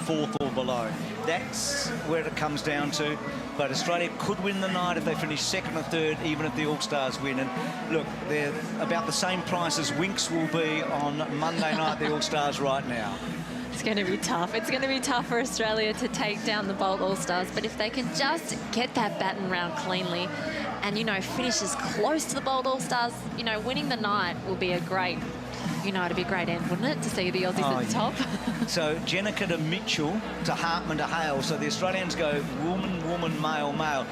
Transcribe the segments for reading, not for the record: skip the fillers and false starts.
fourth or below. That's where it comes down to. But Australia could win the night if they finish second or third, even if the All-Stars win. And look, they're about the same price as Winks will be on Monday night, the All-Stars right now. It's going to be tough. It's going to be tough for Australia to take down the Bolt All-Stars. But if they can just get that baton round cleanly and, you know, finish as close to the Bolt All-Stars, you know, winning the night will be a great, you know, it'd be a great end, wouldn't it, to see the Aussies at the top? So Jenica to Mitchell to Hartman to Hale. So the Australians go woman, woman, male, male.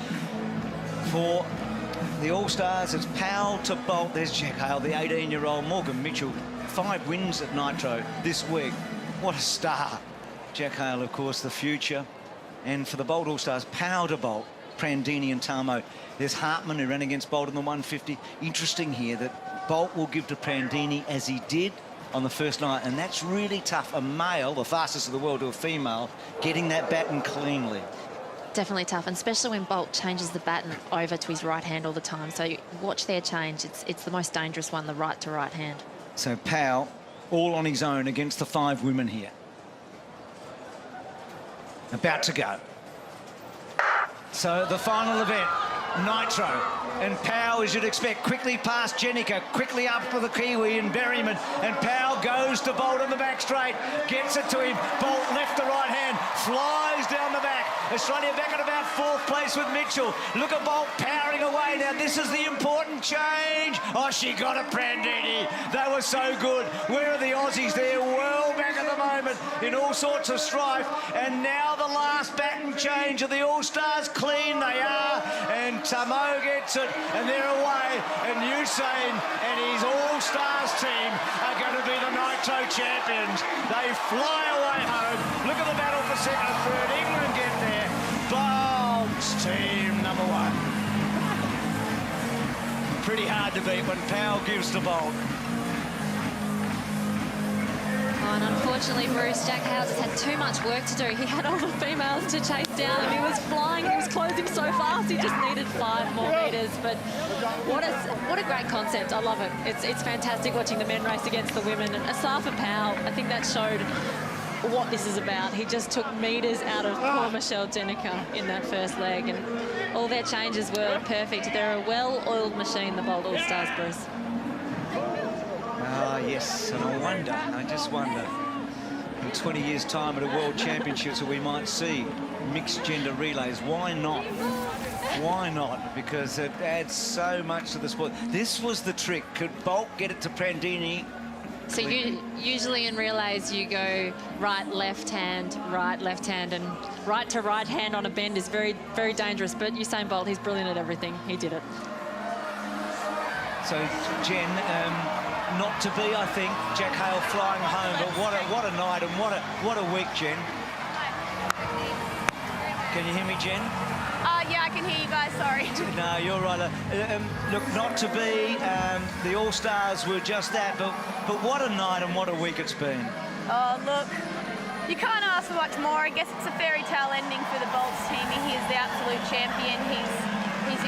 For the All-Stars, it's Powell to Bolt. There's Jack Hale, the 18-year-old. Morgan Mitchell, 5 wins at Nitro this week. What a star. Jack Hale, of course, the future. And for the Bolt All-Stars, Powell to Bolt, Prandini and Tamo. There's Hartman, who ran against Bolt in the 150. Interesting here that Bolt will give to Prandini as he did on the first night, and that's really tough. A male, the fastest of the world, to a female, getting that baton cleanly. Definitely tough, and especially when Bolt changes the baton over to his right hand all the time. So watch their change. It's the most dangerous one, the right to right hand. So Powell, all on his own against the 5 women here. About to go. So the final event, Nitro. And Powell, as you'd expect, quickly past Jenica, quickly up for the Kiwi and Berryman. And Powell goes to Bolt on the back straight, gets it to him. Bolt left to right hand, flies down the back. Australia back at about 4th place with Mitchell. Look at Bolt powering away. Now, this is the important change. Oh, she got it, Prandini. They were so good. Where are the Aussies? They're well back at the moment in all sorts of strife. And now the last baton change of the All-Stars. Clean they are. And Tamo gets it. And they're away. And Usain and his All-Stars team are going to be the Nitro champions. They fly away home. Look at the battle for second and third. England get there. Bolt's team number 1. Pretty hard to beat when Powell gives to Bolt. Oh, and unfortunately, Bruce, Jack Hale just had too much work to do. He had all the females to chase down, and he was flying. He was closing so fast. He just needed 5 more metres. But what a great concept. I love it. It's fantastic watching the men race against the women. And Asafa Powell, I think that showed what this is about. He just took metres out of poor Michelle Jenica in that first leg, and all their changes were perfect. They're a well-oiled machine, the Bolt All-Stars, Bruce. Ah, yes, and I just wonder, in 20 years' time at a World Championships that we might see mixed gender relays. Why not? Why not? Because it adds so much to the sport. This was the trick. Could Bolt get it to Prandini? So you usually in relays you go right, left hand, and right to right hand on a bend is very, very dangerous. But Usain Bolt, he's brilliant at everything. He did it. So Jen, not to be, I think. Jack Hale flying home, but what a night and what a week, Jen. Can you hear me, Jen? Yeah, I can hear you guys, sorry. No, you're right. Look, not to be, the All-Stars were just that, but what a night and what a week it's been. Oh, look, you can't ask for much more. I guess it's a fairy tale ending for the Bolts team. He is the absolute champion. He's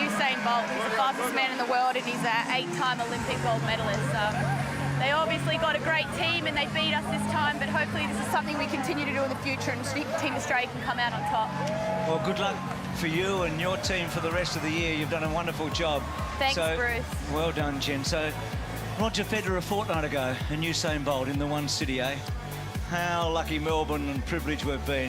Usain Bolt. He's the fastest man in the world, and he's an 8-time Olympic gold medalist. They obviously got a great team, and they beat us this time, but hopefully this is something we continue to do in the future, and Team Australia can come out on top. Well, good luck for you and your team for the rest of the year. You've done a wonderful job. Thanks, Bruce. Well done, Jen. So, Roger Federer a fortnight ago, and Usain Bolt in the one city, eh? How lucky Melbourne and privileged we've been.